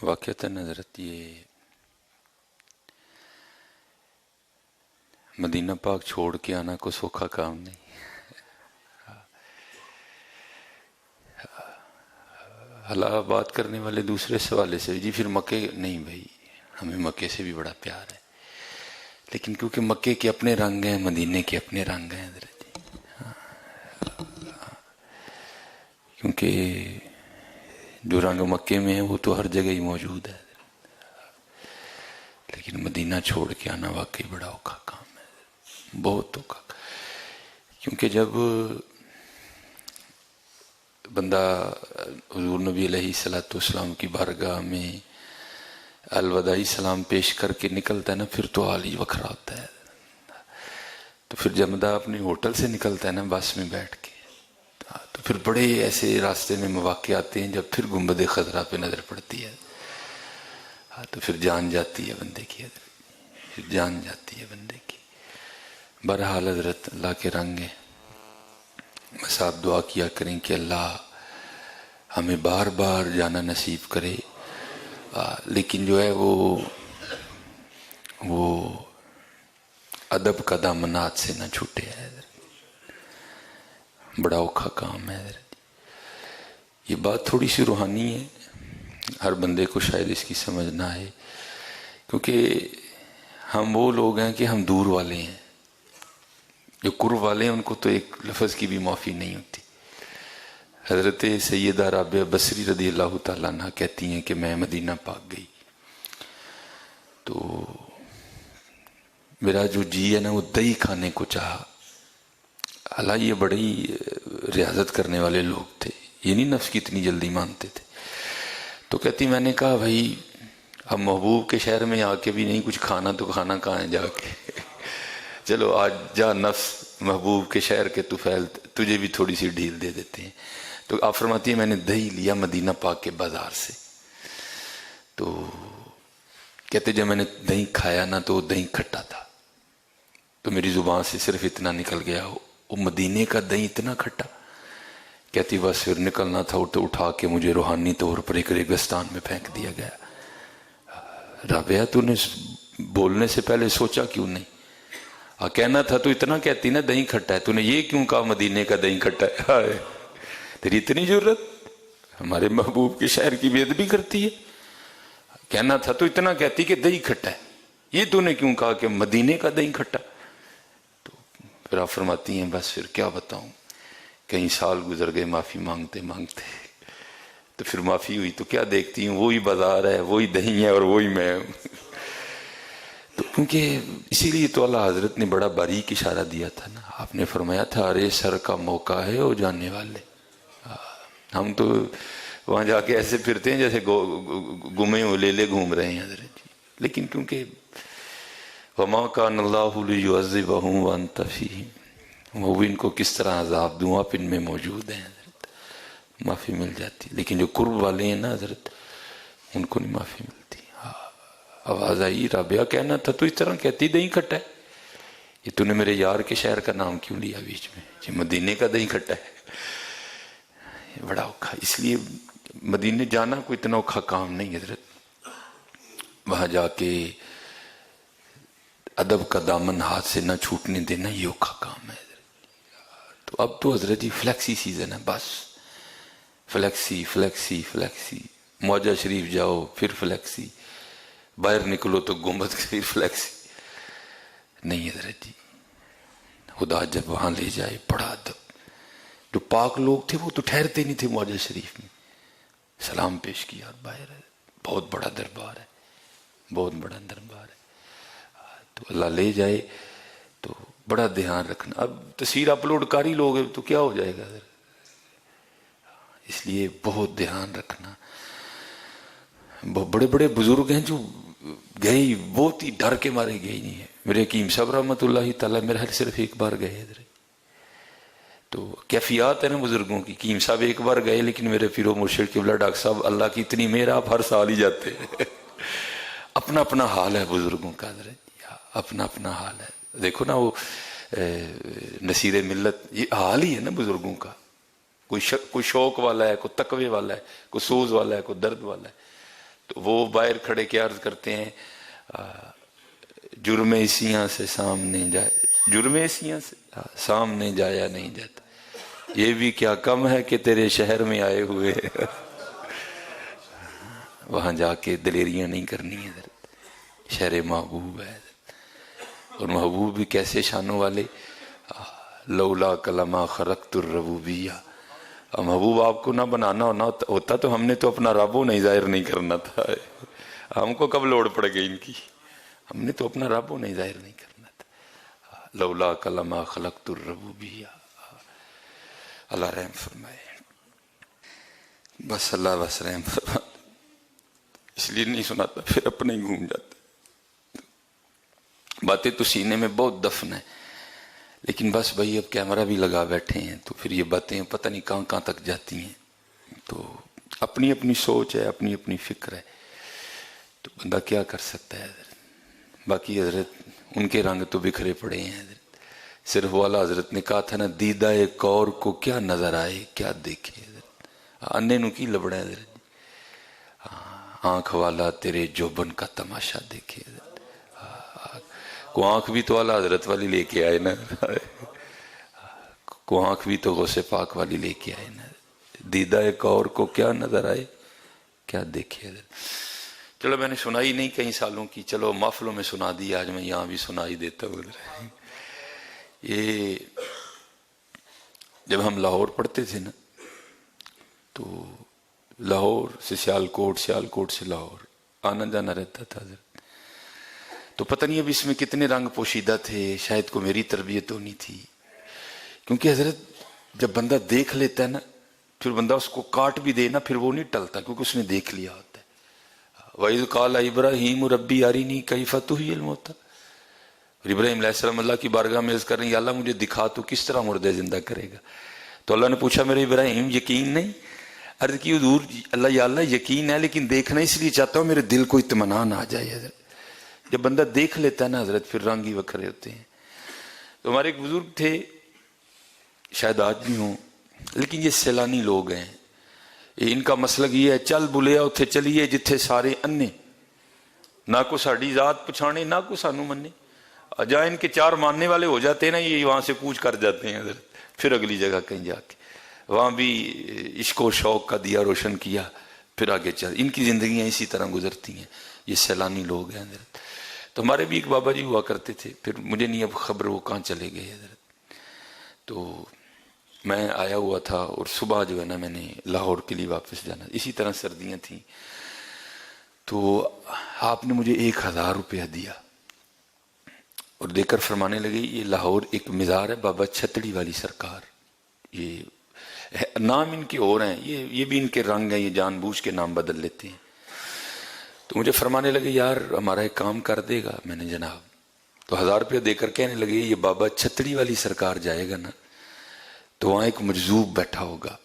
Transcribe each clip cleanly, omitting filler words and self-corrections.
واقعتاً حضرت یہ مدینہ پاک چھوڑ کے آنا کوئی سوکھا کام نہیں. حالانکہ بات کرنے والے دوسرے سوالے سے جی پھر مکے نہیں بھائی، ہمیں مکے سے بھی بڑا پیار ہے، لیکن کیونکہ مکے کے اپنے رنگ ہیں، مدینے کے اپنے رنگ ہیں حضرت جی. کیونکہ جو رنگ مکے میں ہے وہ تو ہر جگہ ہی موجود ہے، لیکن مدینہ چھوڑ کے آنا واقعی بڑا اوکھا کام ہے، بہت اوکھا. کیونکہ جب بندہ حضور نبی علیہ الصلوۃ والسلام کی بارگاہ میں الوداعی سلام پیش کر کے نکلتا ہے نا، پھر تو حال ہی وکھرا ہوتا ہے. تو پھر جب بندہ اپنے ہوٹل سے نکلتا ہے نا بس میں بیٹھ کے، تو پھر بڑے ایسے راستے میں مواقع آتے ہیں جب پھر گنبد خضرا پہ نظر پڑتی ہے، تو پھر جان جاتی ہے بندے کی، پھر جان جاتی ہے بندے کی. بہرحال حضرت اللہ کے رنگ ہے. بس آپ دعا کیا کریں کہ اللہ ہمیں بار بار جانا نصیب کرے، لیکن جو ہے وہ ادب کا دامنات سے نہ چھوٹے. بڑا اوکھا کام ہے حضرت. یہ بات تھوڑی سی روحانی ہے، ہر بندے کو شاید اس کی سمجھ نہ آئے، کیونکہ ہم وہ لوگ ہیں کہ ہم دور والے ہیں. جو قرب والے ہیں ان کو تو ایک لفظ کی بھی معافی نہیں ہوتی. حضرت سیدہ رابعہ بصری رضی اللہ تعالیٰ عنہ کہتی ہیں کہ میں مدینہ پاک گئی تو میرا جو جی ہے نا وہ دہی کھانے کو چاہا. حالانکہ یہ بڑی ریاضت کرنے والے لوگ تھے، یہ نہیں نفس کی اتنی جلدی مانتے تھے. تو کہتی میں نے کہا بھائی اب محبوب کے شہر میں آ کے بھی نہیں کچھ کھانا تو کھانا کہاں ہے جا کے، چلو آج جا نفس محبوب کے شہر کے طفیل تجھے بھی تھوڑی سی ڈھیل دے دیتے ہیں. تو آپ فرماتی ہیں میں نے دہی لیا مدینہ پاک کے بازار سے. تو کہتے جب میں نے دہی کھایا نا تو دہی کھٹا تھا، تو میری زبان سے صرف اتنا نکل گیا وہ مدینے کا دہی اتنا کھٹا. کہتی بس پھر نکلنا تھا تو اٹھا کے مجھے روحانی طور پر ایک ریگستان میں پھینک دیا گیا. رابعہ تو نے بولنے سے پہلے سوچا کیوں نہیں؟ کہنا تھا تو اتنا کہتی نا دہی کھٹا ہے، تو نے یہ کیوں کہا مدینے کا دہی کھٹا ہے؟ تیری اتنی ضرورت ہمارے محبوب کے شہر کی بے ادبی کرتی ہے؟ کہنا تھا تو اتنا کہتی کہ دہی کھٹا ہے، یہ تو نے کیوں کہا کہ مدینے کا دہی کھٹا؟ تو پھر آپ فرماتی ہیں بس پھر کیا بتاؤں، کئی سال گزر گئے معافی مانگتے مانگتے، تو پھر معافی ہوئی تو کیا دیکھتی ہوں وہی بازار ہے، وہی دہی ہے اور وہی میں ہوں. تو کیونکہ اسی لیے تو اللہ حضرت نے بڑا باریک اشارہ دیا تھا نا. آپ نے فرمایا تھا ارے سر کا موقع ہے او جانے والے. ہم تو وہاں جا کے ایسے پھرتے ہیں جیسے گمے ہوئے لے گھوم رہے ہیں حضرت جی. لیکن کیونکہ وما کان اللہ لیعذبہم وانت فیہم، وہ ان کو کس طرح عذاب دوں، آپ ان میں موجود ہیں حضرت، معافی مل جاتی. لیکن جو قرب والے ہیں نا حضرت ان کو نہیں معافی ملتی. آواز آئی رابعہ کہنا تھا تو اس طرح کہتی دہی کھٹا ہے، یہ تو نے میرے یار کے شہر کا نام کیوں لیا بیچ میں، یہ مدینے کا دہی کھٹا ہے. یہ بڑا اوکھا. اس لیے مدینے جانا کوئی اتنا اوکھا کام نہیں حضرت. وہاں جا کے ادب کا دامن ہاتھ سے نہ چھوٹنے دینا یہ اوکھا کام ہے حضرت. تو اب تو حضرت جی فلیکسی سیزن ہے، بس فلیکسی فلیکسی فلیکسی. معجہ شریف جاؤ پھر فلیکسی، باہر نکلو تو گنبد کی فلیکسی. نہیں حضرت جی، خدا جب وہاں لے جائے بڑا ادب. جو پاک لوگ تھے وہ تو ٹھہرتے نہیں تھے معجہ شریف میں، سلام پیش کیا باہر. بہت بڑا دربار ہے، بہت بڑا دربار ہے. تو اللہ لے جائے تو بڑا دھیان رکھنا. اب تصویر اپلوڈ کاری لوگ ہیں تو کیا ہو جائے گا حضرت، اس لیے بہت دھیان رکھنا. بڑے بڑے بزرگ ہیں جو گئے بہت ہی ڈر کے مارے گئے نہیں ہے. میرے حکیم صاحب رحمۃ اللہ تعالیٰ میرے حال صرف ایک بار گئے ادھر. تو کیفیات ہے نا بزرگوں کی. حکیم صاحب ایک بار گئے لیکن میرے پیر و مرشد قبلہ ڈاکٹر صاحب اللہ کی اتنی مہر آپ ہر سال ہی جاتے ہیں. اپنا اپنا حال ہے بزرگوں کا حضرت، اپنا اپنا حال ہے. دیکھو نا وہ نصیر ملت یہ حال ہی ہے نا بزرگوں کا. کوئی شوق والا ہے، کوئی تقوی والا ہے، کوئی سوز والا ہے، کوئی درد والا ہے. تو وہ باہر کھڑے کے عرض کرتے ہیں جرم سیاں سے سامنے جائے، جرم سیاں سے سامنے جایا نہیں جاتا، یہ بھی کیا کم ہے کہ تیرے شہر میں آئے ہوئے وہاں جا کے دلیریاں نہیں کرنی ہے، شہر محبوب ہے، اور محبوب بھی کیسے شانوں والے، لولا کلمہ خرقت الربوبیہ، محبوب آپ کو نہ بنانا ہوتا تو ہم نے تو اپنا رب نہیں ظاہر نہیں کرنا تھا، ہم کو کب لوڑ پڑ گئی ان کی، ہم نے تو اپنا رب نہیں ظاہر نہیں کرنا تھا، لولا کلمہ خلقت الربوبیہ، اللہ رحم فرمائے، بس اللہ بس رحم فرمائے، اس لیے نہیں سناتا پھر اپنے ہی گھوم جاتا، باتیں تو سینے میں بہت دفن ہیں، لیکن بس بھائی اب کیمرہ بھی لگا بیٹھے ہیں تو پھر یہ باتیں پتہ نہیں کہاں کہاں تک جاتی ہیں، تو اپنی اپنی سوچ ہے، اپنی اپنی فکر ہے، تو بندہ کیا کر سکتا ہے حضرت، باقی حضرت ان کے رنگ تو بکھرے پڑے ہیں حضرت، صرف والا حضرت نے کہا تھا نا دیدہ کور کو کیا نظر آئے کیا دیکھے حضرت، انے نو کی لبڑا ہے حضرت، آنکھ والا تیرے جوبن کا تماشا دیکھے حضرت، کو آنکھ بھی تو والا حضرت والی لے کے آئے نا، کو آنکھ بھی تو غوث پاک والی لے کے آئے نا، دیدہ ایک اور کو کیا نظر آئے کیا دیکھے حضرت۔ چلو میں نے سنائی نہیں کئی سالوں کی، چلو محفلوں میں سنا دی، آج میں یہاں بھی سنائی دیتا ہوں۔ یہ جب ہم لاہور پڑھتے تھے نا تو لاہور سے سیالکوٹ، سیالکوٹ سے لاہور آنا جانا رہتا تھا حضرت، تو پتہ نہیں اب اس میں کتنے رنگ پوشیدہ تھے، شاید کو میری تربیت ہونی تھی، کیونکہ حضرت جب بندہ دیکھ لیتا ہے نا پھر بندہ اس کو کاٹ بھی دے نا پھر وہ نہیں ٹلتا، کیونکہ اس نے دیکھ لیا ہوتا ہے۔ وَإِذْ قَالَ إِبْرَاهِيمُ رَبِّ أَرِنِي كَيْفَ تُحْيِي الْمَوْتَىٰ، اور ابراہیم علیہ السلام اللہ کی بارگاہ میں عرض کر رہے ہیں یا اللہ مجھے دکھا تو کس طرح مردے زندہ کرے گا، تو اللہ نے پوچھا میرے ابراہیم یقین نہیں، عرض کی حضور اللہ یا اللہ یقین ہے لیکن دیکھنا اس لیے چاہتا ہوں میرے دل کو اطمینان آ جائے حضرت، جب بندہ دیکھ لیتا ہے نا حضرت پھر رنگ ہی وکھرے ہوتے ہیں۔ تو ہمارے ایک بزرگ تھے، شاید آج بھی ہوں، لیکن یہ سیلانی لوگ ہیں، ان کا مسلک یہ ہے چل بلیا اتھے چلیے جتھے سارے انے، نہ کو ساڑی ذات پچھانے نہ کو سانو منے، جہاں ان کے چار ماننے والے ہو جاتے ہیں نا یہ وہاں سے کوچ کر جاتے ہیں حضرت، پھر اگلی جگہ کہیں جا کے وہاں بھی عشق و شوق کا دیا روشن کیا، پھر آگے چل، ان کی زندگیاں اسی طرح گزرتی ہیں، یہ سیلانی لوگ ہیں حضرت۔ تو ہمارے بھی ایک بابا جی ہوا کرتے تھے، پھر مجھے نہیں اب خبر وہ کہاں چلے گئے حضرت، تو میں آیا ہوا تھا اور صبح جو ہے نا میں نے لاہور کے لیے واپس جانا، اسی طرح سردیاں تھیں، تو آپ نے مجھے 1000 روپیہ دیا اور دے کر فرمانے لگے یہ لاہور ایک مزار ہے بابا چھتڑی والی سرکار، یہ نام ان کے اور ہیں، یہ بھی ان کے رنگ ہیں، یہ جان بوجھ کے نام بدل لیتے ہیں، تو مجھے فرمانے لگے یار ہمارا ایک کام کر دے گا، میں نے جناب، تو 1000 روپیہ دے کر کہنے لگے یہ بابا چھتڑی والی سرکار جائے گا نا تو وہاں ایک مجذوب بیٹھا ہوگا،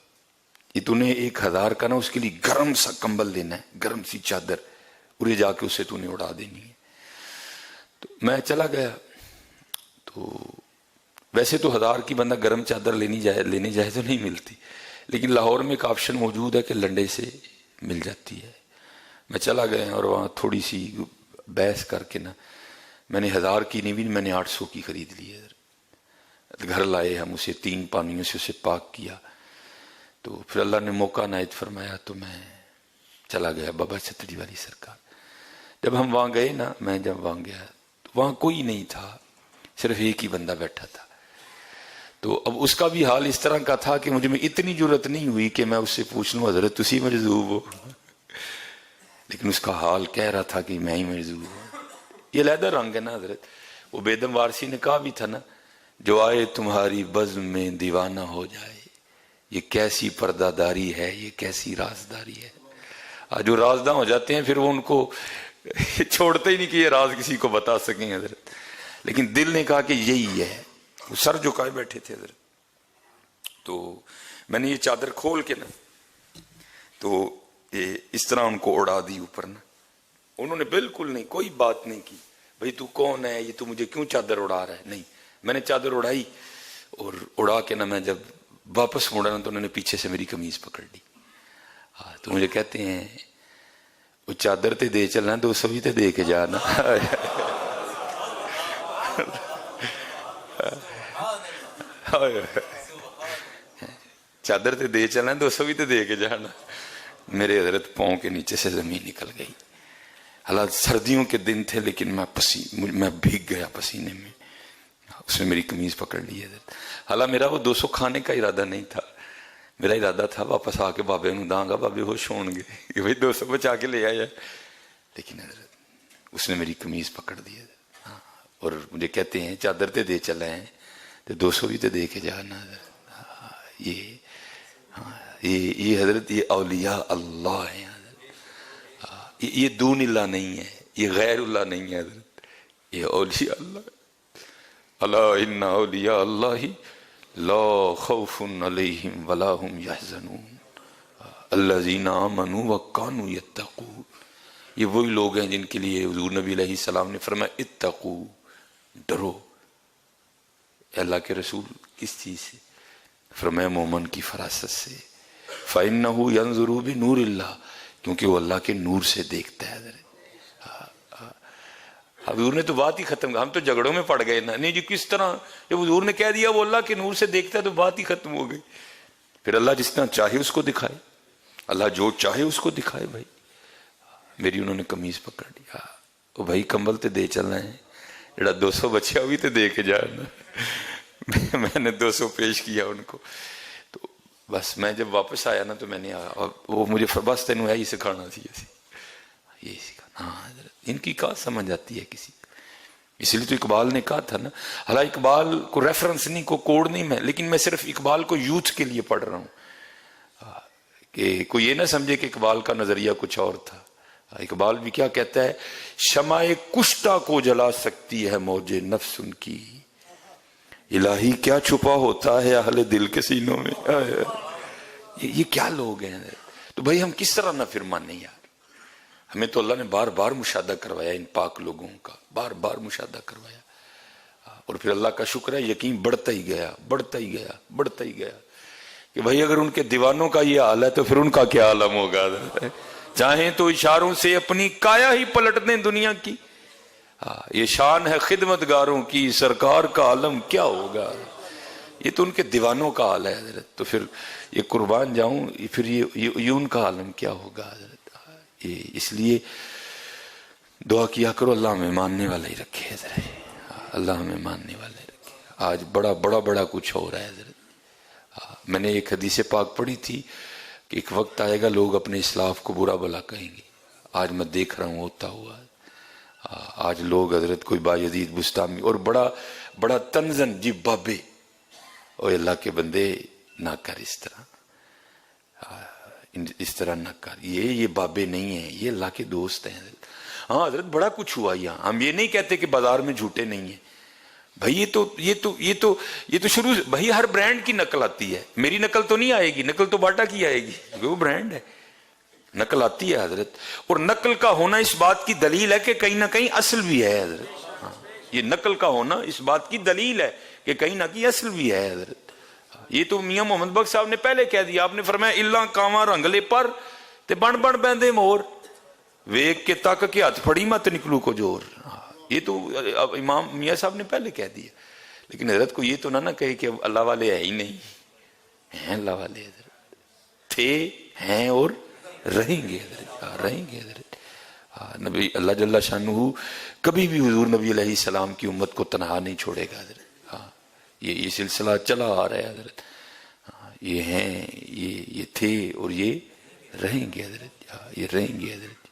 یہ تو نے 1000 کا نا اس کے لیے گرم سا کمبل دینا ہے، گرم سی چادر، اور یہ جا کے اسے تو نے اڑا دینی ہے۔ تو میں چلا گیا، تو ویسے تو 1000 کی بندہ گرم چادر لینے جائے تو نہیں ملتی، لیکن لاہور میں ایک آپشن موجود ہے کہ لنڈے سے مل جاتی ہے، میں چلا گیا اور وہاں تھوڑی سی بحث کر کے نا میں نے 1000 کی نہیں بھی میں نے 800 کی خرید لی ہے، گھر لائے ہم اسے 3 پانیوں سے اسے پاک کیا، تو پھر اللہ نے موقع عنایت فرمایا تو میں چلا گیا بابا چھتڑی والی سرکار۔ جب ہم وہاں گئے نا، میں جب وہاں گیا تو وہاں کوئی نہیں تھا، صرف ایک ہی بندہ بیٹھا تھا، تو اب اس کا بھی حال اس طرح کا تھا کہ مجھے میں اتنی جرت نہیں ہوئی کہ میں اس سے پوچھ لوں حضرت تسی مجذوب ہو، لیکن اس کا حال کہہ رہا تھا کہ میں ہی مجذوب ہوں۔ یہ علیحدہ رنگ ہے نا حضرت، وہ بیدم وارسی نے کہا بھی تھا نا جو آئے تمہاری بزم میں دیوانہ ہو جائے، یہ کیسی پردہ داری ہے، یہ کیسی رازداری ہے، جو رازداں ہو جاتے ہیں پھر وہ ان کو چھوڑتے ہی نہیں کہ یہ راز کسی کو بتا سکیں حضرت، لیکن دل نے کہا کہ یہی ہے، وہ سر جھکائے بیٹھے تھے حضرت، تو میں نے یہ چادر کھول کے نا تو یہ اس طرح ان کو اڑا دی اوپر نا، انہوں نے بالکل نہیں کوئی بات نہیں کی، بھئی تو کون ہے، یہ تو مجھے کیوں چادر اڑا رہا ہے، نہیں، میں نے چادر اڑائی اور اڑا کے نا میں جب واپس مڑا نا تو انہوں نے پیچھے سے میری قمیض پکڑ لی، تو مجھے کہتے ہیں وہ چادر تے دے چلنا 200 بھی تے دے کے جانا. چادر تے دے چلنا 200 بھی تے دے کے جانا. میرے حضرت پاؤں کے نیچے سے زمین نکل گئی. حالات سردیوں کے دن تھے لیکن میں بھیگ گیا پسینے میں. اس نے میری قمیض پکڑ لی حضرت. حالانکہ میرا وہ 200 کھانے کا ارادہ نہیں تھا. میرا ارادہ تھا واپس آ کے بابے نو داں گا, بابے ہوش ہون گے کہ بھائی 200 بچا کے لے آیا. لیکن حضرت اس نے میری قمیض پکڑ دی اور مجھے کہتے ہیں چادر تے دے چلا ہے تو 200 بھی تے دے کے جانا. یہ حضرت یہ اولیاء اللہ ہیں حضرت. یہ دون اللہ نہیں ہے, یہ غیر اللہ نہیں ہے حضرت, یہ اولیاء اللہ. الا ان اولیاء اللہ لا خوف علیہم ولا هم یحزنون الذین آمنوا وکانوا یتقون. یہ وہی لوگ ہیں جن کے لیے حضور نبی علیہ السلام نے فرمایا اتقو, ڈرو. اللہ کے رسول کس چیز سے؟ فرمایا مومن کی فراست سے. فإنہ ینظر بنور اللہ, کیونکہ وہ اللہ کے نور سے دیکھتا ہے. حضور نے تو بات ہی ختم, ہم تو جھگڑوں میں پڑ گئے نا. نہیں جی کس طرح, جب حضور نے کہہ دیا وہ اللہ کے نور سے دیکھتا ہے تو بات ہی ختم ہو گئی. پھر اللہ جس طرح چاہے اس کو دکھائے, اللہ جو چاہے اس کو دکھائے. بھائی میری انہوں نے قمیض پکڑ لیا. وہ بھائی کمبل تے دے چلنا ہے, جڑا 200 بچیا ہوئی تے دے کے جانا. میں نے 200 پیش کیا ان کو. تو بس میں جب واپس آیا نا تو میں نے وہ مجھے بس تینوں یہی سکھانا تھی, یہی سکھانا. ہاں ان کی کہاں سمجھ آتی ہے کسی کو. اس لیے تو اقبال نے کہا تھا نا, حالانکہ اقبال کو ریفرنس نہیں, کو کوڈ نہیں میں, لیکن میں صرف اقبال کو یوتھ کے لیے پڑھ رہا ہوں کہ کوئی یہ نہ سمجھے کہ اقبال کا نظریہ کچھ اور تھا. اقبال بھی کیا کہتا ہے, شمع کشتہ کو جلا سکتی ہے موج نفس ان کی, الہی کیا چھپا ہوتا ہے اہل دل کے سینوں میں. یہ کیا لوگ ہیں. تو بھائی ہم کس طرح نہ فرمانے یار. ہمیں تو اللہ نے بار بار مشاہدہ کروایا ان پاک لوگوں کا, بار بار مشاہدہ کروایا. اور پھر اللہ کا شکر ہے یقین بڑھتا ہی گیا, بڑھتا ہی گیا, بڑھتا ہی گیا کہ بھائی اگر ان کے دیوانوں کا یہ حال ہے تو پھر ان کا کیا عالم ہوگا. چاہیں تو اشاروں سے اپنی کایا ہی پلٹ دیں دنیا کی. یہ شان ہے خدمتگاروں کی, سرکار کا عالم کیا ہوگا. یہ تو ان کے دیوانوں کا حال ہے حضرت. تو پھر یہ قربان جاؤں, پھر یہ ان کا عالم کیا ہوگا حضرت. اس لیے دعا کیا کرو اللہ ہمیں ماننے والا ہی رکھے حضرت, اللہ ہمیں ماننے والا ہی رکھے. آج بڑا بڑا بڑا کچھ ہو رہا ہے حضرت. میں نے ایک حدیث پاک پڑھی تھی کہ ایک وقت آئے گا لوگ اپنے اسلاف کو برا بلا کہیں گے. آج میں دیکھ رہا ہوں ہوتا ہوا. آج لوگ حضرت کوئی بایزید بستامی اور بڑا بڑا تنزن, جی بابے اوے اللہ کے بندے نہ کر اس طرح, اس طرح نہ کر. یہ بابے نہیں ہیں, یہ اللہ کے دوست ہیں حضرت. ہاں حضرت بڑا کچھ ہوا یہاں. ہم یہ نہیں کہتے کہ بازار میں جھوٹے نہیں ہیں بھائی. یہ تو شروع بھائی ہر برانڈ کی نقل آتی ہے. میری نقل تو نہیں آئے گی, نقل تو باٹا کی آئے گی, وہ برانڈ ہے. نقل آتی ہے حضرت. اور نقل کا ہونا اس بات کی دلیل ہے کہ کہیں نہ کہیں اصل بھی ہے حضرت. یہ نقل کا ہونا اس بات کی دلیل ہے کہ کہیں نہ کہیں اصل بھی ہے حضرت. یہ تو میاں محمد بخش صاحب نے پہلے کہہ دیا. آپ نے فرمایا اللہ کاواں رنگلے پر تے بن بن بیندے مور, ویک کے تک کے ہاتھ پھڑی مت نکلو کو جور. یہ تو امام میاں صاحب نے پہلے کہہ دیا. لیکن حضرت کو یہ تو نہ کہے کہ اللہ والے ہے ہی نہیں. ہیں اللہ والے حضرت, تھے, ہیں اور رہیں گے حضرت, رہیں گے حضرت. نبی اللہ جل شانہ کبھی بھی حضور نبی علیہ السلام کی امت کو تنہا نہیں چھوڑے گا حضرت. یہ سلسلہ چلا آ رہا ہے حضرت. یہ ہیں, یہ تھے اور یہ رہیں گے حضرت. یہ رہیں گے حضرت.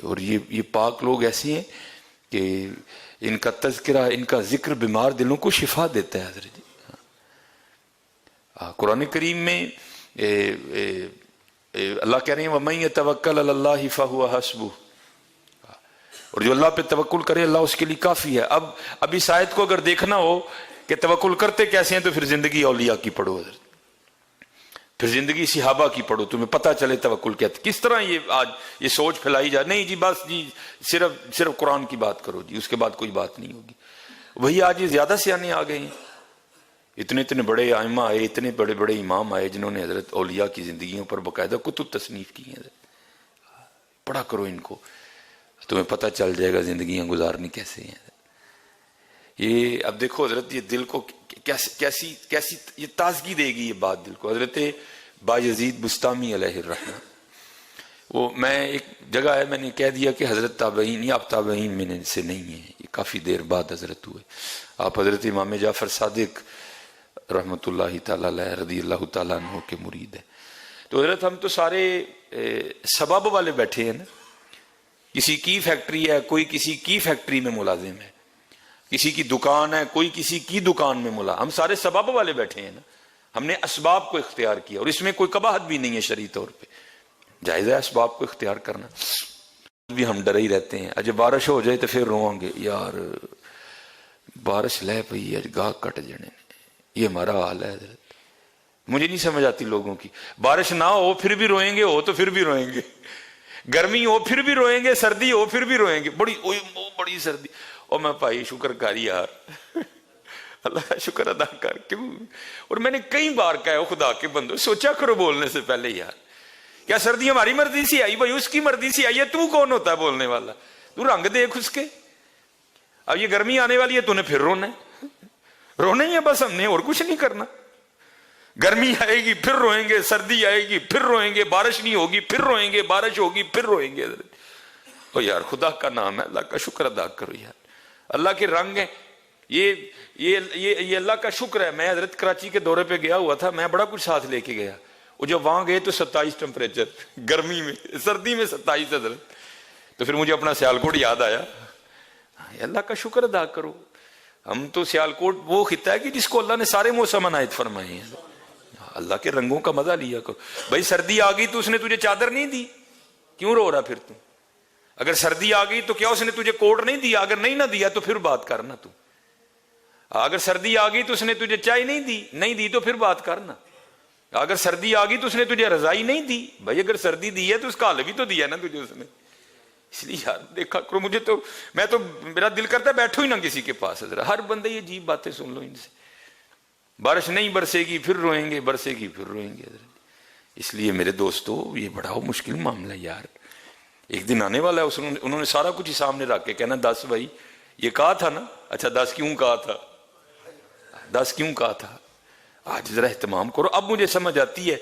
اور یہ پاک لوگ ایسے ہیں کہ ان کا تذکرہ, ان کا ذکر بیمار دلوں کو شفا دیتا ہے حضرت. قرآن کریم میں اللہ کہہ رہے ہیں وَمَن يَتَوَكَّلْ عَلَى اللَّهِ فَهُوَ حَسْبُهُ, اور جو اللہ پہ توکل کرے اللہ اس کے لیے کافی ہے. اب اس آیت کو اگر دیکھنا ہو کہ توکل کرتے کیسے ہیں تو پھر زندگی اولیاء کی پڑھو حضرت, پھر زندگی صحابہ کی پڑھو, تمہیں پتہ چلے توکل کیا تھا. کس طرح یہ آج یہ سوچ پھیلائی جائے, نہیں جی بس جی صرف قرآن کی بات کرو جی, اس کے بعد کوئی بات نہیں ہوگی. وہی آج یہ زیادہ سیانے آ گئے ہیں. اتنے اتنے بڑے آئمہ آئے, اتنے بڑے بڑے امام آئے جنہوں نے حضرت اولیاء کی زندگیوں پر باقاعدہ کتب تصنیف کی ہیں. پڑھا کرو ان کو, تمہیں پتہ چل جائے گا زندگیاں گزارنی کیسے ہیں. یہ اب دیکھو حضرت, یہ دل کو کیسی یہ تازگی دے گی یہ بات دل کو. حضرت بایزید بستامی علیہ الرحمہ, وہ میں ایک جگہ ہے, میں نے کہہ دیا کہ حضرت تابعین یا آپ تابعین میں سے نہیں ہیں, یہ کافی دیر بعد حضرت ہوئے. آپ حضرت امام جعفر صادق رحمۃ اللہ تعالیٰ علیہ رضی اللہ تعالیٰ عنہ کے مرید ہیں. تو حضرت ہم تو سارے سبب والے بیٹھے ہیں نا. کسی کی فیکٹری ہے, کوئی کسی کی فیکٹری میں ملازم ہے, کسی کی دکان ہے, کوئی کسی کی دکان میں ملازم. ہم سارے سبب والے بیٹھے ہیں نا. ہم نے اسباب کو اختیار کیا, اور اس میں کوئی قباحت بھی نہیں ہے شرعی طور پہ, جائز ہے اسباب کو اختیار کرنا. بھی ہم ڈرے ہی رہتے ہیں, اجے بارش ہو جائے تو پھر روؤں گے یار بارش لے پئی ہے گاہ کٹ جانے. یہ ہمارا حال ہے حضرت. مجھے نہیں سمجھ آتی لوگوں کی. بارش نہ ہو پھر بھی روئیں گے, ہو تو پھر بھی روئیں گے, گرمی ہو پھر بھی روئیں گے, سردی ہو پھر بھی روئیں گے. بڑی سردی, اور میں بھائی شکر کر یار, اللہ کا شکر ادا کر. کیوں؟ اور میں نے کئی بار کہا خدا کے بندو سوچا کرو بولنے سے پہلے یار, کیا سردی ہماری مرضی سے آئی بھائی, اس کی مرضی سے آئی ہے, تو کون ہوتا ہے بولنے والا؟ تو رنگ دیکھ اس کے. اب یہ گرمی آنے والی ہے, تو نے پھر رونا ہے, رونا ہی ہے بس ہم نے, اور کچھ نہیں کرنا. گرمی آئے گی پھر روئیں گے, سردی آئے گی پھر روئیں گے, بارش نہیں ہوگی پھر روئیں گے, بارش ہوگی پھر روئیں گے. او یار خدا کا نام ہے, اللہ کا شکر ادا کرو یار. اللہ کے رنگ ہیں یہ اللہ کا شکر ہے. میں حضرت کراچی کے دورے پہ گیا ہوا تھا, میں بڑا کچھ ساتھ لے کے گیا. وہ جب وہاں گئے تو 27 ٹمپریچر, گرمی میں, سردی میں 27 حضرت. تو پھر مجھے اپنا سیالکوٹ یاد آیا. اللہ کا شکر ادا کرو. ہم تو سیالکوٹ وہ خطہ ہے کہ جس کو اللہ نے سارے موسم عنایت فرمائے ہیں. اللہ کے رنگوں کا مزہ لیا کرو. بھائی سردی آ گئی تو اس نے تجھے چادر نہیں دی, کیوں رو رہا پھر تو؟ اگر سردی آ گئی تو کیا اس نے تجھے کوٹ نہیں دیا؟ اگر نہیں نہ دیا تو پھر بات کرنا تو. اگر سردی آ گئی تو اس نے تجھے چائے نہیں دی تو پھر بات کرنا. اگر سردی آ گئی تو اس نے تجھے رضائی نہیں دی. بھائی اگر سردی دی ہے تو اس کا حل بھی تو دیا نا تجھے اس نے. اس لیے یار دیکھا کرو, میں تو میرا دل کرتا ہے بیٹھو ہی نہ کسی کے پاس. ہر بندے یہ عجیب باتیں سن لو ان سے. بارش نہیں برسے گی پھر روئیں گے, برسے گی پھر روئیں گے. اس لیے میرے دوستو یہ بڑا مشکل معاملہ ہے یار. ایک دن آنے والا ہے, انہوں نے سارا کچھ ہی سامنے رکھ کے کہنا 10 بھائی یہ کہا تھا نا, اچھا 10 کیوں کہا تھا, 10 کیوں کہا تھا. آج ذرا اہتمام کرو. اب مجھے سمجھ آتی ہے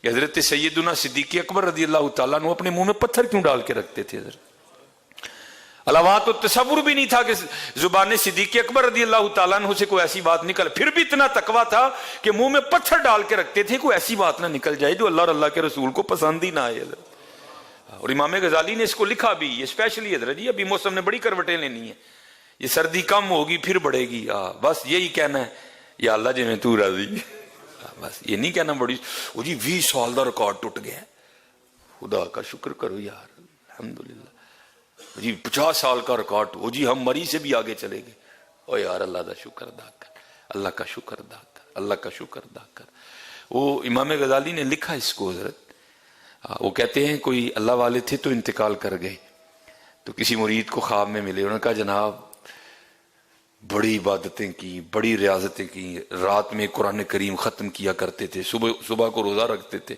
کہ حضرت سیدنا صدیق اکبر رضی اللہ تعالیٰ عنہ اپنے منہ میں پتھر کیوں ڈال کے رکھتے تھے. حضرت علاوہ تو تصور بھی نہیں تھا کہ زبان صدیق اکبر رضی اللہ تعالیٰ عنہ سے کوئی ایسی بات نکل. پھر بھی اتنا تقویٰ تھا کہ منہ میں پتھر ڈال کے رکھتے تھے کوئی ایسی بات نہ نکل جائے جو اللہ اور اللہ کے رسول کو پسند ہی نہ آئے. اور امام غزالی نے اس کو لکھا بھی, یہ اسپیشلی حضرت جی ابھی موسم نے بڑی کروٹیں لینی ہیں, یہ سردی کم ہوگی پھر بڑھے گی. بس یہی کہنا ہے یا اللہ جی میں تو راضی. بس یہ نہیں کہنا بڑی وہ جی 20 سال دا ریکارڈ ٹوٹ گیا, خدا کا شکر کرو یار الحمدللہ. جی 50 سال کا ریکارڈ ہو جی ہم مری سے بھی آگے چلے گئے. او یار اللہ کا شکر ادا کر, اللہ کا شکر ادا کر, اللہ کا شکر ادا کر. وہ امام غزالی نے لکھا اس کو حضرت, وہ کہتے ہیں کوئی اللہ والے تھے تو انتقال کر گئے, تو کسی مرید کو خواب میں ملے. انہوں نے کہا جناب بڑی عبادتیں کی, بڑی ریاضتیں کی, رات میں قرآن کریم ختم کیا کرتے تھے, صبح کو روزہ رکھتے تھے,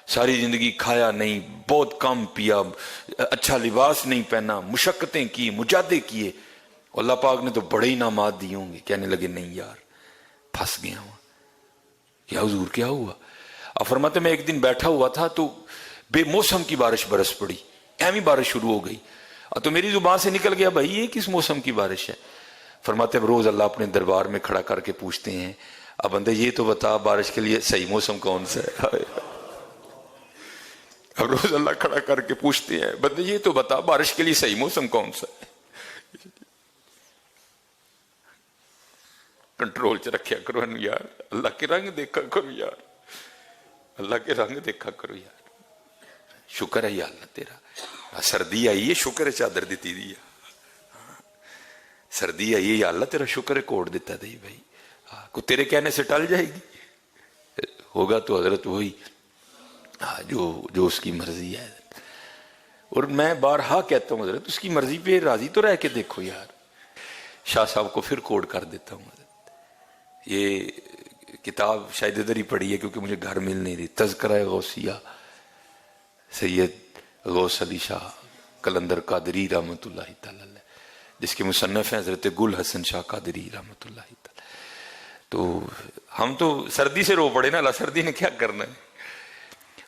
ساری زندگی کھایا نہیں, بہت کم پیا, اچھا لباس نہیں پہنا, مشقتیں کی, مجاہدے کیے, اللہ پاک نے تو بڑے انعامات دیے ہوں گے. کہنے لگے نہیں یار پھنس گیا ہوں. کیا حضور کیا ہوا؟ اب فرماتے میں ایک دن بیٹھا ہوا تھا تو بے موسم کی بارش برس پڑی, ایویں بارش شروع ہو گئی. تو میری زبان سے نکل گیا بھائی یہ کس موسم کی بارش ہے. فرماتے اب روز اللہ اپنے دربار میں کھڑا کر کے پوچھتے ہیں اب بندے یہ تو بتا بارش کے لیے صحیح موسم کون سا ہے. اب روز اللہ کھڑا کر کے پوچھتے ہیں بندے یہ تو بتا بارش کے لیے صحیح موسم کون سا ہے. کنٹرول چ رکھیا کرو یار, اللہ کے رنگ دیکھا کرو یار, اللہ کے رنگ دیکھا کرو یار. شکر ہے یا اللہ تیرا, سردی آئی ہے شکر ہے چادر دیتی دی, سردی آئی ہے یا اللہ تیرا شکر ہے کوٹ دیتا دی بھائی. کو تیرے کہنے سے ٹل جائے گی, ہوگا تو حضرت وہی جو اس کی مرضی ہے. اور میں بارہا کہتا ہوں حضرت اس کی مرضی پہ راضی تو رہ کے دیکھو یار. شاہ صاحب کو پھر کوڈ کر دیتا ہوں حضرت, یہ کتاب شاید ادھر ہی پڑھی ہے کیونکہ مجھے گھر مل نہیں رہی، تذکرہ غوثیہ سید غوث علی شاہ قلندر قادری رحمۃ اللہ تعالی علیہ، جس کے مصنف ہیں حضرت گل حسن شاہ قادری رحمۃ اللہ تعالی۔ تو ہم تو سردی سے رو پڑے نا، اللہ سردی نے کیا کرنا ہے۔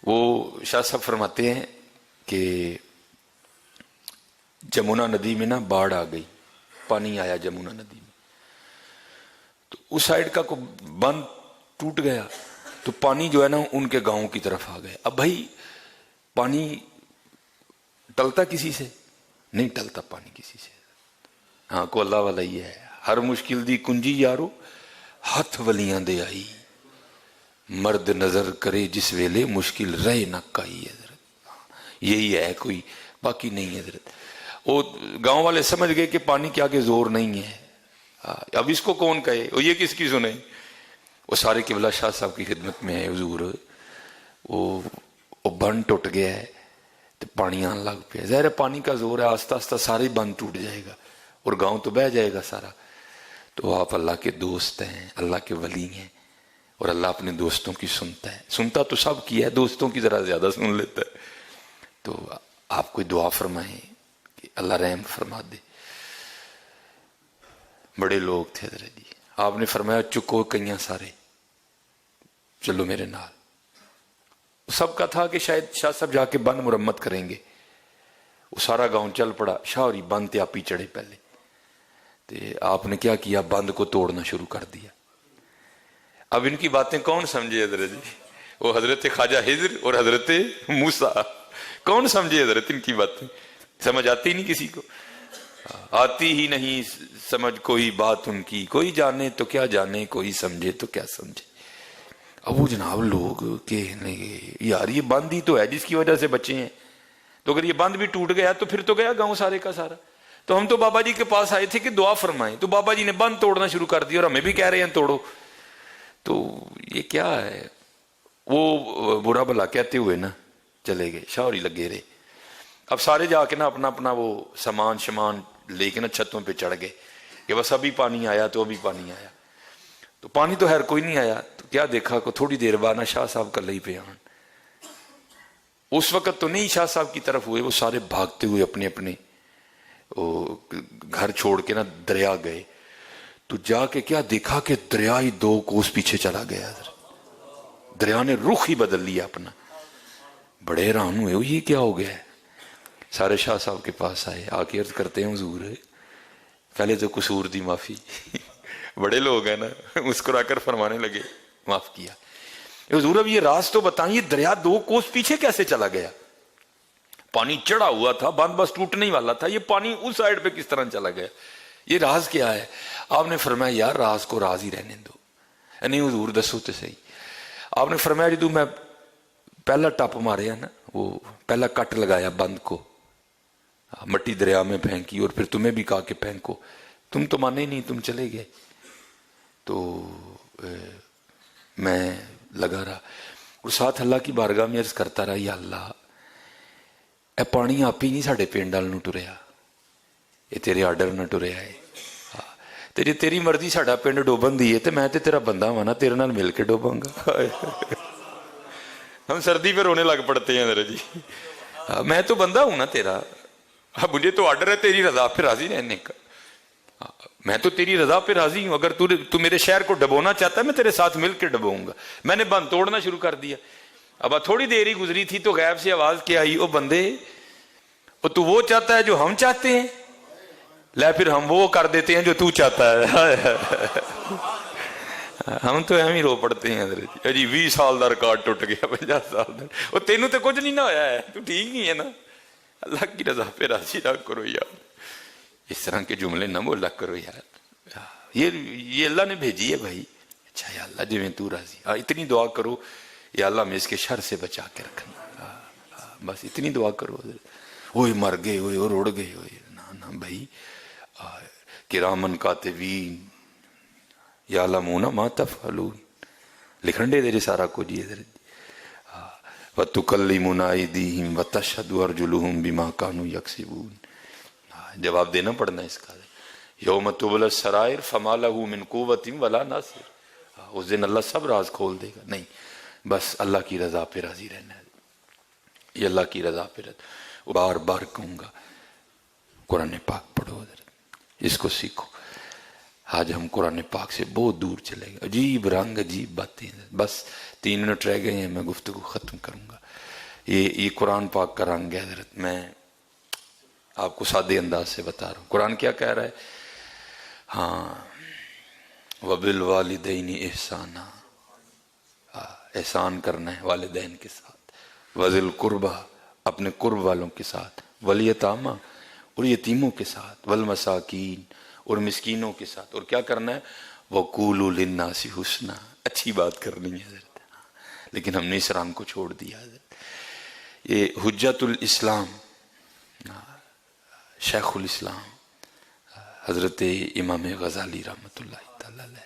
وہ شاہ صاحب فرماتے ہیں کہ جمنا ندی میں نا باڑھ آ گئی، پانی آیا جمنا ندی میں، تو اس سائڈ کا بند ٹوٹ گیا، تو پانی جو ہے نا ان کے گاؤں کی طرف آ گیا۔ اب بھائی پانی ٹلتا کسی سے نہیں، ٹلتا پانی کسی سے، ہاں کو اللہ والا ہی ہے۔ ہر مشکل دی کنجی یارو ہاتھ ولیاں دے آئی، مرد نظر کرے جس ویلے مشکل رہے نہ کائی حضرت، یہی ہے، کوئی باقی نہیں ہے حضرت۔ وہ گاؤں والے سمجھ گئے کہ پانی کے آگے زور نہیں ہے، اب اس کو کون کہے، وہ یہ کس کی سنے۔ وہ سارے قبلہ شاہ صاحب کی خدمت میں ہے حضور، وہ بند ٹوٹ گیا ہے تو پانی آن لگ پیا، ظاہر ہے پانی کا زور ہے، آہستہ آہستہ سارے بند ٹوٹ جائے گا اور گاؤں تو بہہ جائے گا سارا۔ تو آپ اللہ کے دوست ہیں، اللہ کے ولی ہیں، اور اللہ اپنے دوستوں کی سنتا ہے، سنتا تو سب کی ہے، دوستوں کی ذرا زیادہ سن لیتا ہے۔ تو آپ کوئی دعا فرمائیں کہ اللہ رحم فرما دے۔ بڑے لوگ تھے حضرت جی، آپ نے فرمایا چکو کئیاں سارے، چلو میرے نال۔ سب کا تھا کہ شاید شاہ صاحب جا کے بند مرمت کریں گے، وہ سارا گاؤں چل پڑا، شاہ اور بند تے آپ ہی چڑھے پہلے، تو آپ نے کیا کیا، بند کو توڑنا شروع کر دیا۔ اب ان کی باتیں کون سمجھے حضرت جی، وہ حضرت خواجہ ہجر اور حضرت موسیٰ، کون سمجھے حضرت ان کی باتیں، سمجھ آتی نہیں کسی کو، آتی ہی نہیں سمجھ کوئی بات ان کی، کوئی جانے تو کیا جانے، کوئی سمجھے تو کیا سمجھے۔ اب وہ جناب لوگ کہ یار یہ بند ہی تو ہے جس کی وجہ سے بچے ہیں، تو اگر یہ بند بھی ٹوٹ گیا تو پھر تو گیا گاؤں سارے کا سارا۔ تو ہم تو بابا جی کے پاس آئے تھے کہ دعا فرمائیں، تو بابا جی نے بند توڑنا شروع کر دیا اور ہمیں بھی کہہ رہے ہیں توڑو۔ تو یہ کیا ہے، وہ برا بھلا کہتے ہوئے نا چلے گئے، شاوری لگے رہے۔ اب سارے جا کے نا اپنا اپنا وہ سامان شمان لے کے نا چھتوں پہ چڑھ گئے کہ بس ابھی پانی آیا تو ابھی پانی آیا، تو پانی تو خیر کوئی نہیں آیا۔ تو کیا دیکھا کہ تھوڑی دیر بعد نا شاہ صاحب کا لئی پہ آن، اس وقت تو نہیں شاہ صاحب کی طرف ہوئے، وہ سارے بھاگتے ہوئے اپنے اپنے گھر چھوڑ کے نا دریا گئے۔ تو جا کے کیا دیکھا کہ دریا ہی 2 کوس پیچھے چلا گیا، دریا نے رخ ہی بدل لیا اپنا۔ بڑے حیران ہوئے، یہ کیا ہو گیا ہے؟ سارے شاہ صاحب کے پاس آئے، آ کے عرض کرتے ہیں حضور پہلے تو قصور دی معافی۔ بڑے لوگ ہیں نا، مسکرا کر فرمانے لگے معاف کیا۔ حضور اب یہ راز تو بتائیں، یہ دریا 2 کوس پیچھے کیسے چلا گیا؟ پانی چڑھا ہوا تھا، بند بس ٹوٹنے والا تھا، یہ پانی اس سائڈ پہ کس طرح چلا گیا؟ یہ راز کیا ہے؟ آپ نے فرمایا یار راز کو راز ہی رہنے دو، نہیں حضور دسو تو صحیح۔ آپ نے فرمایا جدو میں پہلا ٹپ ماریا نا، وہ پہلا کٹ لگایا بند کو، مٹی دریا میں پھینکی اور پھر تمہیں بھی کہا کہ پھینکو، تم تو مانے نہیں، تم چلے گئے۔ تو میں لگا رہا اور ساتھ اللہ کی بارگاہ میں عرض کرتا رہا، یا اللہ اے پانی آپ ہی نہیں ساڑھے پینڈ ڈال نو ٹریا، یہ تیرے آرڈر نہ ٹریا ہے، تیری مرضی ساڑھا پینڈ ڈوبن دی ہے، تو میں تے تیرا بندہ ہوا نا، تیرے نال مل کے ڈوباں گا۔ ہم سردی پہ رونے لگ پڑتے ہیں حضرت جی، میں تو بندہ ہوں نا تیرا، مجھے تو آرڈر ہے تیری رضا پہ راضی رہنے کا، میں تو تیری رضا پہ راضی ہوں، اگر تو میرے شہر کو ڈبونا چاہتا ہے میں تیرے ساتھ مل کے ڈبوؤں گا۔ میں نے بند توڑنا شروع کر دیا۔ اب تھوڑی دیر ہی گزری تھی تو غیب سے آواز کیا آئی، او بندے تو وہ چاہتا ہے جو ہم چاہتے ہیں، لے پھر ہم وہ کر دیتے ہیں جو تو چاہتا ہے۔ ہم تو ہم ہی رو پڑتے ہیں حضرت جی، 20 سال دا ریکارڈ ٹوٹ گیا، 50 سال دا، وہ تینوں تو کچھ نہیں نہ ہویا ہے، تو ٹھیک نہیں ہے نا، اللہ کی رضا پہ راضی نہ کرو یار، اس طرح کے جملے نہ بولا کرو یار، یہ اللہ نے بھیجی ہے بھائی۔ اچھا یا اللہ جو میں تو راضی، اتنی دعا کرو یا اللہ میں اس کے شر سے بچا کے رکھنا، بس اتنی دعا کرو۔ اوہ مر گئے، اوہ اور اڑ گئے، نا بھائی، کرامن کاتبین یعلمون ما تفعلون، لکھن دے تیرے سارا کچھ جی حضرت۔ وَتُكَلِّمُنَا أَيْدِيهِمْ وَتَشْهَدُ أَرْجُلُهُمْ بِمَا كَانُوا يَكْسِبُونَ، جواب دینا پڑنا اس کا۔ یوم تبلی السرائر فما لہ من قوۃ ولا ناصر، اس دن اللہ سب راز کھول دے گا، نہیں، بس اللہ کی رضا پہ راضی رہنا ہے، یہ اللہ کی رضا پہ رہنا۔ بار بار کہوں گا قرآن پاک پڑھو حضرت، اس کو سیکھو۔ آج ہم قرآن پاک سے بہت دور چلے گئے، عجیب رنگ عجیب باتیں، بس 3 منٹ رہ گئے ہیں، میں گفتگو ختم کروں گا۔ یہ قرآن پاک کا رنگ ہے حضرت، میں آپ کو سادے انداز سے بتا رہا ہوں۔ قرآن کیا کہہ رہا ہے؟ ہاں، وَبِالْوَالِدَيْنِ احسانا، احسان کرنا ہے والدین کے ساتھ، وَذِي الْقُرْبَى، اپنے قرب والوں کے ساتھ، وَالْيَتَامَى، اور یتیموں کے ساتھ، وَالْمَسَاكِينَ، اور مسکینوں کے ساتھ، اور کیا کرنا ہے؟ وَقُولُوا لِلنَّاسِ حُسْنًا، اچھی بات کرنی ہے حضرت، لیکن ہم نے اس رنگ کو چھوڑ دیا حضرت۔ یہ حجت الاسلام شیخ الاسلام حضرت امام غزالی رحمۃ اللہ تعالی علیہ،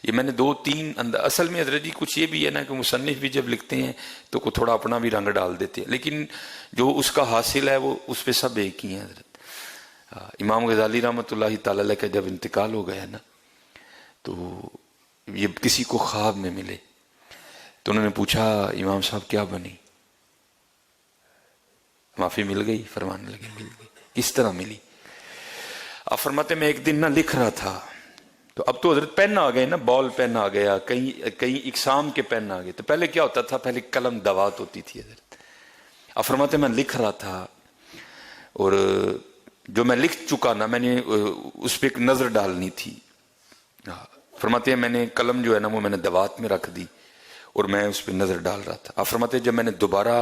یہ میں نے 2-3 اصل میں حضرت جی کچھ یہ بھی ہے نا کہ مصنف بھی جب لکھتے ہیں تو تھوڑا اپنا بھی رنگ ڈال دیتے ہیں، لیکن جو اس کا حاصل ہے وہ اس پہ سب ایک ہی ہیں حضرت۔ امام غزالی رحمۃ اللہ تعالی علیہ کا جب انتقال ہو گیا نا تو یہ کسی کو خواب میں ملے، تو انہوں نے پوچھا امام صاحب کیا بنی؟ معافی مل گئی؟ فرمانے لگے مل گئی۔ کس طرح ملی؟ آپ فرماتے میں ایک دن نہ لکھ رہا تھا، تو اب تو حضرت پین آ گئے نا، بال پین آ گیا، کئی اقسام کے پین آ گئے، تو پہلے کیا ہوتا تھا؟ پہلے قلم دوات ہوتی تھی حضرت۔ آپ فرماتے میں لکھ رہا تھا، اور جو میں لکھ چکا نا، میں نے اس پہ ایک نظر ڈالنی تھی۔ فرماتے ہیں میں نے قلم جو ہے نا وہ میں نے دوات میں رکھ دی اور میں اس پہ نظر ڈال رہا تھا۔ آپ فرماتے ہیں جب میں نے دوبارہ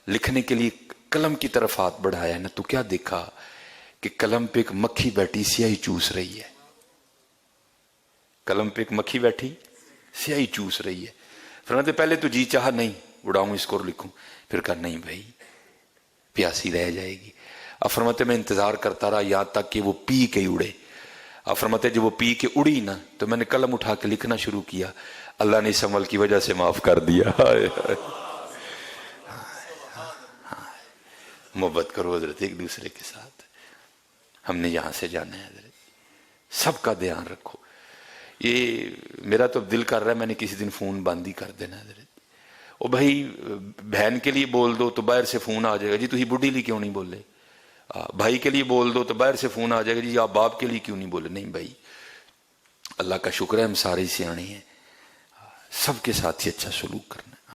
لکھنے کے لیے قلم کی طرف ہاتھ بڑھایا نا تو کیا دیکھا کہ قلم پہ ایک مکھی بیٹھی سیاہی چوس رہی ہے، قلم پہ ایک مکھی بیٹھی سیاہی چوس رہی ہے۔ فرماتے پہلے تو جی چاہا نہیں اڑاؤں اس کو اور لکھوں، پھر کہا نہیں بھائی پیاسی رہ جائے گی۔ اب فرماتے میں انتظار کرتا رہا یہاں تک کہ وہ پی کے اڑے۔ اب فرماتے جب وہ پی کے اڑی نا تو میں نے قلم اٹھا کے لکھنا شروع کیا، اللہ نے اس عمل کی وجہ سے معاف کر دیا۔ محبت کرو حضرت ایک دوسرے کے ساتھ، ہم نے یہاں سے جانا ہے حضرت، سب کا دھیان رکھو۔ یہ میرا تو دل کر رہا ہے میں نے کسی دن فون بند ہی کر دینا حضرت۔ او بھائی بہن کے لیے بول دو تو باہر سے فون آ جائے گا جی تھی بڈھی لی کیوں نہیں بولے، بھائی کے لیے بول دو تو باہر سے فون آ جائے گا جی آپ باپ کے لیے کیوں نہیں بولے۔ نہیں بھائی، اللہ کا شکر ہے ہم سارے سیانے ہیں، سب کے ساتھ ہی اچھا سلوک کرنا ہے۔